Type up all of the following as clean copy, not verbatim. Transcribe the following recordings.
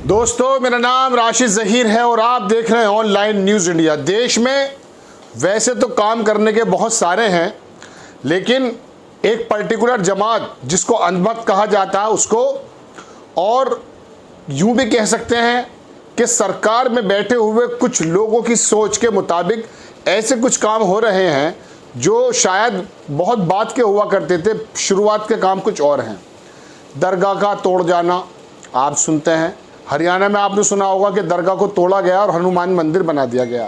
दोस्तों, मेरा नाम राशिद ज़हीर है और आप देख रहे हैं ऑनलाइन न्यूज़ इंडिया। देश में वैसे तो काम करने के बहुत सारे हैं, लेकिन एक पर्टिकुलर जमात जिसको अनमत कहा जाता है उसको, और यूं भी कह सकते हैं कि सरकार में बैठे हुए कुछ लोगों की सोच के मुताबिक ऐसे कुछ काम हो रहे हैं जो शायद बहुत बात के हुआ करते थे, शुरुआत के काम कुछ और हैं। दरगाह का तोड़ जाना आप सुनते हैं। हरियाणा में आपने सुना होगा कि दरगाह को तोड़ा गया और हनुमान मंदिर बना दिया गया।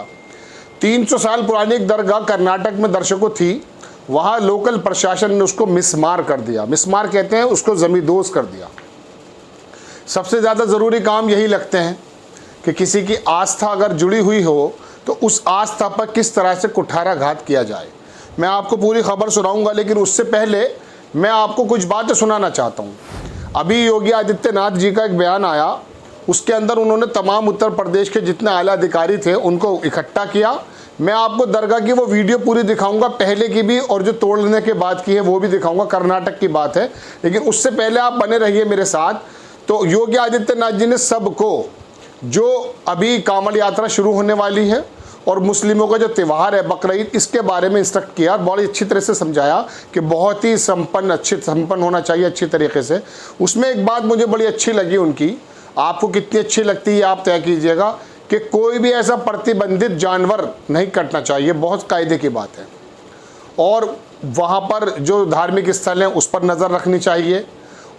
300 साल पुरानी एक दरगाह कर्नाटक में दर्शकों थी, वहाँ लोकल प्रशासन ने उसको मिसमार कर दिया। मिसमार कहते हैं उसको ज़मींदोज़ कर दिया। सबसे ज़्यादा ज़रूरी काम यही लगते हैं कि किसी की आस्था अगर जुड़ी हुई हो तो उस आस्था पर किस तरह से कुठाराघात किया जाए। मैं आपको पूरी खबर सुनाऊंगा, लेकिन उससे पहले मैं आपको कुछ बातें सुनाना चाहता हूँ। अभी योगी आदित्यनाथ जी का एक बयान आया, उसके अंदर उन्होंने तमाम उत्तर प्रदेश के जितने आला अधिकारी थे उनको इकट्ठा किया। मैं आपको दरगाह की वो वीडियो पूरी दिखाऊंगा, पहले की भी, और जो तोड़ने के बाद की है वो भी दिखाऊंगा। कर्नाटक की बात है, लेकिन उससे पहले आप बने रहिए मेरे साथ। तो योगी आदित्यनाथ जी ने सबको, जो अभी कांवड़ यात्रा शुरू होने वाली है और मुस्लिमों का जो त्यौहार है बकरीद, इसके बारे में इंस्ट्रक्ट किया, बड़ी अच्छी तरह से समझाया कि बहुत ही संपन्न होना चाहिए अच्छी तरीके से। उसमें एक बात मुझे बड़ी अच्छी लगी उनकी, आपको कितनी अच्छी लगती है आप तय कीजिएगा, कि कोई भी ऐसा प्रतिबंधित जानवर नहीं कटना चाहिए। बहुत कायदे की बात है। और वहाँ पर जो धार्मिक स्थल हैं उस पर नज़र रखनी चाहिए,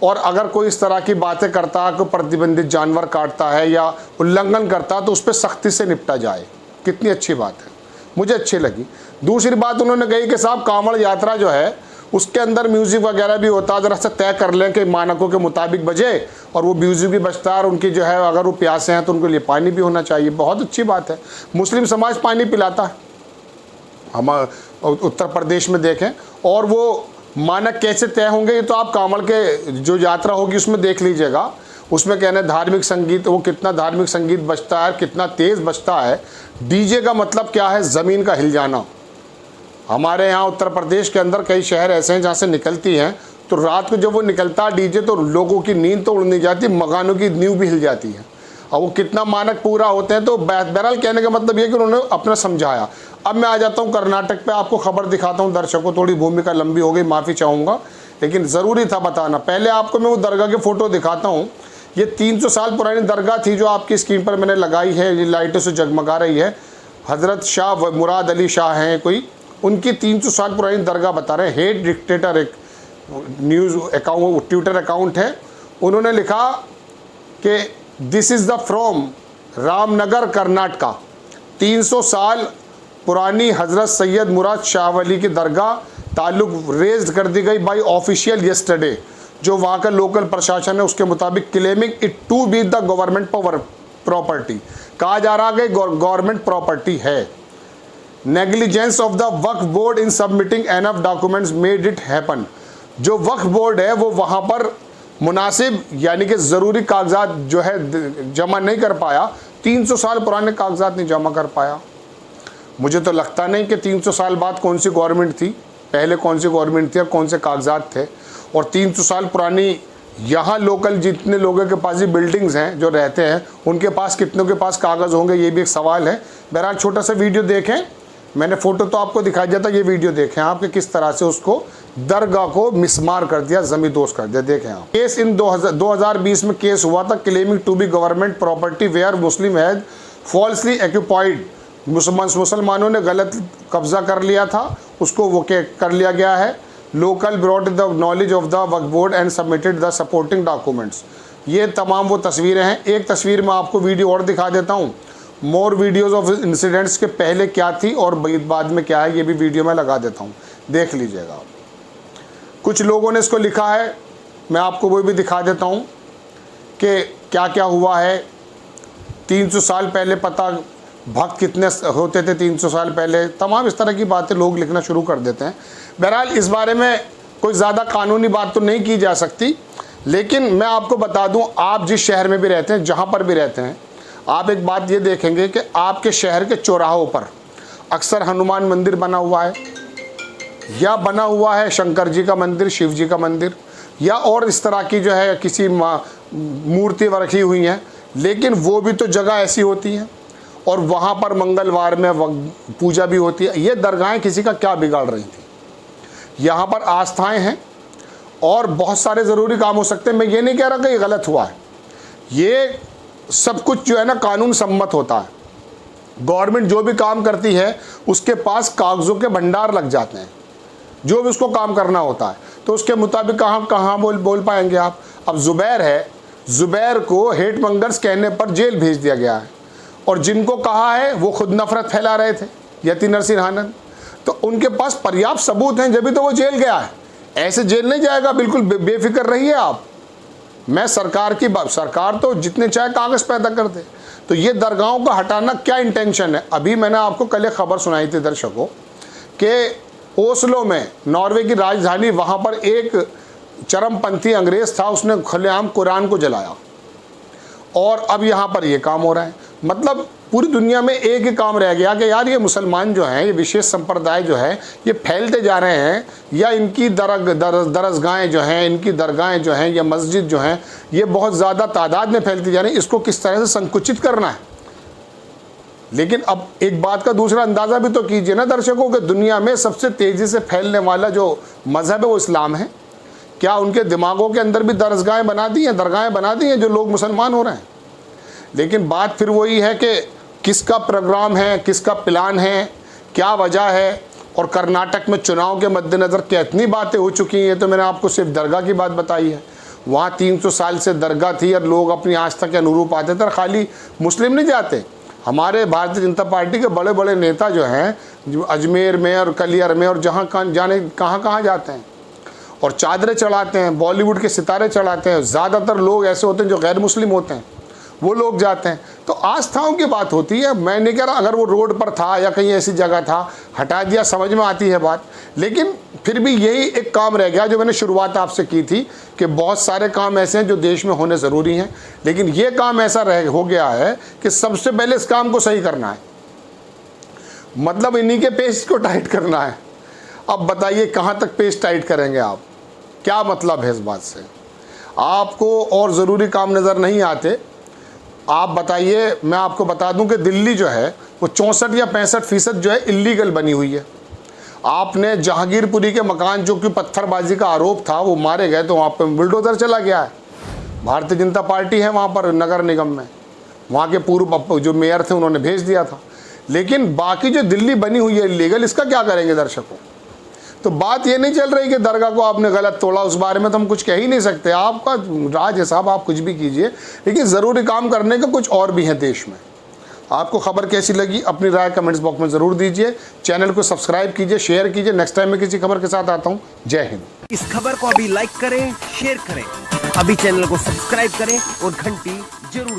और अगर कोई इस तरह की बातें करता है कि प्रतिबंधित जानवर काटता है या उल्लंघन करता है तो उस पर सख्ती से निपटा जाए। कितनी अच्छी बात है, मुझे अच्छी लगी। दूसरी बात उन्होंने कही कि साहब कांवड़ यात्रा जो है उसके अंदर म्यूज़िक वगैरह भी होता है, ज़रा सा तय कर लें कि मानकों के मुताबिक बजे, और वो म्यूज़िक भी बजता है, और उनकी जो है अगर वो प्यासे हैं तो उनके लिए पानी भी होना चाहिए। बहुत अच्छी बात है। मुस्लिम समाज पानी पिलाता है, हम उत्तर प्रदेश में देखें, और वो मानक कैसे तय होंगे ये तो आप कांवड़ के जो यात्रा होगी उसमें देख लीजिएगा। उसमें कहना है धार्मिक संगीत, वो कितना धार्मिक संगीत बजता है, कितना तेज़ बजता है। डीजे का मतलब क्या है? ज़मीन का हिल जाना। हमारे यहाँ उत्तर प्रदेश के अंदर कई शहर ऐसे हैं जहाँ से निकलती हैं, तो रात को जब वो निकलता है डीजे तो लोगों की नींद तो उड़ नहीं जाती, मकानों की नींव भी हिल जाती है। और वो कितना मानक पूरा होते हैं। तो बहरहाल कहने का मतलब ये कि उन्होंने अपना समझाया। अब मैं आ जाता हूँ कर्नाटक पे, आपको खबर दिखाता हूँ। दर्शकों, थोड़ी भूमिका लंबी हो गई, माफ़ी चाहूँगा, लेकिन ज़रूरी था बताना। पहले आपको मैं वो दरगाह के फ़ोटो दिखाता हूँ। ये 300 साल पुरानी दरगाह थी जो आपकी स्क्रीन पर मैंने लगाई है, ये लाइटों से जगमगा रही है। हज़रत शाह मुराद अली शाह हैं कोई, उनकी 300 साल पुरानी दरगाह बता रहे हैं। हेड डिक्टेटर एक न्यूज़ अकाउंट, ट्विटर अकाउंट है, उन्होंने लिखा कि this is the from Ramnagar Karnataka. 300 साल पुरानी हज़रत सैयद मुराद शाह वली की दरगाह ताल्लुक रेज कर दी गई बाई ऑफिशियल येस्टरडे। जो वहाँ का लोकल प्रशासन है उसके मुताबिक claiming it to be the government property, कहा जा रहा है कि गवर्नमेंट प्रॉपर्टी है। Negligence of the Waqf board in submitting enough documents made it happen. जो वक्फ बोर्ड है वो वहाँ पर मुनासिब यानी कि ज़रूरी कागजात जो है जमा नहीं कर पाया। 300 साल पुराने कागजात नहीं जमा कर पाया। मुझे तो लगता नहीं कि 300 साल बाद कौन सी गवर्नमेंट थी, पहले कौन सी गवर्नमेंट थी और कौन से कागजात थे। और 300 साल पुरानी यहाँ लोकल जितने लोगों के पास ये बिल्डिंग्स हैं जो रहते हैं, उनके पास कितनों के पास कागज़ होंगे, ये भी एक सवाल है। बहरहाल छोटा सा वीडियो देखें, मैंने फ़ोटो तो आपको दिखाई दिया था, ये वीडियो देखें आप कि किस तरह से उसको दरगाह को मिसमार कर दिया, ज़मींदोज़ कर दिया। देखें आप। केस इन 2020 में केस हुआ था, claiming to be government property where Muslim has falsely occupied. मुसलमानों ने गलत कब्जा कर लिया था, उसको वो कर लिया गया है। Local brought the knowledge of the Waqf board and submitted the supporting documents. ये तमाम वो तस्वीरें हैं। एक तस्वीर में आपको वीडियो और दिखा देता हूँ। मोर वीडियोज़ ऑफ इंसिडेंट्स के पहले क्या थी और बाद में क्या है, ये भी वीडियो में लगा देता हूँ, देख लीजिएगा। कुछ लोगों ने इसको लिखा है, मैं आपको वो भी दिखा देता हूँ कि क्या क्या हुआ है। 300 साल पहले पता भक्त कितने होते थे 300 साल पहले, तमाम इस तरह की बातें लोग लिखना शुरू कर देते हैं। बहरहाल इस बारे में कोई ज़्यादा कानूनी बात तो नहीं की जा सकती, लेकिन मैं आपको बता दूं, आप जिस शहर में भी रहते हैं, जहां पर भी रहते हैं, आप एक बात ये देखेंगे कि आपके शहर के चौराहों पर अक्सर हनुमान मंदिर बना हुआ है, या बना हुआ है शंकर जी का मंदिर, शिव जी का मंदिर, या और इस तरह की जो है किसी मूर्ति रखी हुई हैं, लेकिन वो भी तो जगह ऐसी होती हैं और वहाँ पर मंगलवार में पूजा भी होती है। ये दरगाहें किसी का क्या बिगाड़ रही थी? यहाँ पर आस्थाएं हैं और बहुत सारे ज़रूरी काम हो सकते हैं। मैं ये नहीं कह रहा कि ये गलत हुआ है, ये सब कुछ जो है ना कानून सम्मत होता है। गवर्नमेंट जो भी काम करती है उसके पास कागज़ों के भंडार लग जाते हैं, जो भी उसको काम करना होता है, तो उसके मुताबिक कहाँ बोल पाएंगे आप। अब ज़ुबैर है, ज़ुबैर को हेट मंगर्स कहने पर जेल भेज दिया गया है और जिनको कहा है वो खुद नफरत फैला रहे थे, यति नरसिंह आनंद। तो उनके पास पर्याप्त सबूत हैं, जब भी तो वो जेल गया है। ऐसे जेल नहीं जाएगा, बिल्कुल बेफिक्र रहिए आप। मैं सरकार की बात, सरकार तो जितने चाहे कागज़ पैदा कर दे। तो ये दरगाहों का हटाना क्या इंटेंशन है? अभी मैंने आपको कल एक खबर सुनाई थी दर्शकों कि ओस्लो में, नॉर्वे की राजधानी, वहाँ पर एक चरमपंथी अंग्रेज़ था, उसने खुलेआम कुरान को जलाया और अब यहाँ पर ये काम हो रहा है। मतलब पूरी दुनिया में एक ही काम रह गया कि यार ये मुसलमान जो हैं, ये विशेष संप्रदाय जो है, ये फैलते जा रहे हैं, या इनकी दरसगाहें जो हैं, इनकी दरगाहें जो हैं, या मस्जिद जो हैं, ये बहुत ज़्यादा तादाद में फैलती जा रही है। इसको किस तरह से संकुचित करना है। लेकिन अब एक बात का दूसरा अंदाज़ा भी तो कीजिए ना दर्शकों, कि दुनिया में सबसे तेज़ी से फैलने वाला जो मज़हब है वो इस्लाम है। क्या उनके दिमागों के अंदर भी दरगाहें बना दी हैं, दरगाहें बना दी हैं जो लोग मुसलमान हो रहे हैं? लेकिन बात फिर वही है कि किसका प्रोग्राम है, किसका प्लान है, क्या वजह है। और कर्नाटक में चुनाव के मद्देनज़र कितनी बातें हो चुकी हैं। तो मैंने आपको सिर्फ दरगाह की बात बताई है। वहाँ 300 साल से दरगाह थी और लोग अपनी आस्था के अनुरूप आते थे, और खाली मुस्लिम नहीं जाते। हमारे भारतीय जनता पार्टी के बड़े बड़े नेता जो हैं, जो अजमेर में और कलियर में और जहाँ कहाँ जाते हैं और चादरें चढ़ाते हैं, बॉलीवुड के सितारे चढ़ाते हैं। ज़्यादातर लोग ऐसे होते हैं जो गैर मुस्लिम होते हैं, वो लोग जाते हैं। तो आस्थाओं की बात होती है। मैं नहीं कह रहा अगर वो रोड पर था या कहीं ऐसी जगह था, हटा दिया, समझ में आती है बात। लेकिन फिर भी यही एक काम रह गया जो मैंने शुरुआत आपसे की थी कि बहुत सारे काम ऐसे हैं जो देश में होने ज़रूरी हैं, लेकिन ये काम ऐसा हो गया है कि सबसे पहले इस काम को सही करना है। मतलब इन्हीं के पेज को टाइट करना है। अब बताइए कहाँ तक पेज टाइट करेंगे आप? क्या मतलब है इस बात से? आपको और ज़रूरी काम नज़र नहीं आते? आप बताइए। मैं आपको बता दूं कि दिल्ली जो है वो 64 या 65% जो है इल्लीगल बनी हुई है। आपने जहांगीरपुरी के मकान, जो कि पत्थरबाजी का आरोप था, वो मारे गए, तो वहाँ पर बुलडोज़र चला गया है। भारतीय जनता पार्टी है वहाँ पर नगर निगम में, वहाँ के पूर्व जो मेयर थे उन्होंने भेज दिया था। लेकिन बाकी जो दिल्ली बनी हुई है इल्लीगल, इसका क्या करेंगे दर्शकों? तो बात ये नहीं चल रही कि दरगाह को आपने गलत तोड़ा, उस बारे में तो हम कुछ कह ही नहीं सकते। आपका राज है साहब, आप कुछ भी कीजिए, लेकिन ज़रूरी काम करने का कुछ और भी है देश में। आपको खबर कैसी लगी अपनी राय कमेंट्स बॉक्स में ज़रूर दीजिए। चैनल को सब्सक्राइब कीजिए, शेयर कीजिए। नेक्स्ट टाइम मैं किसी खबर के साथ आता हूँ। जय हिंद। इस खबर को अभी लाइक करें, शेयर करें, अभी चैनल को सब्सक्राइब करें और घंटी जरूर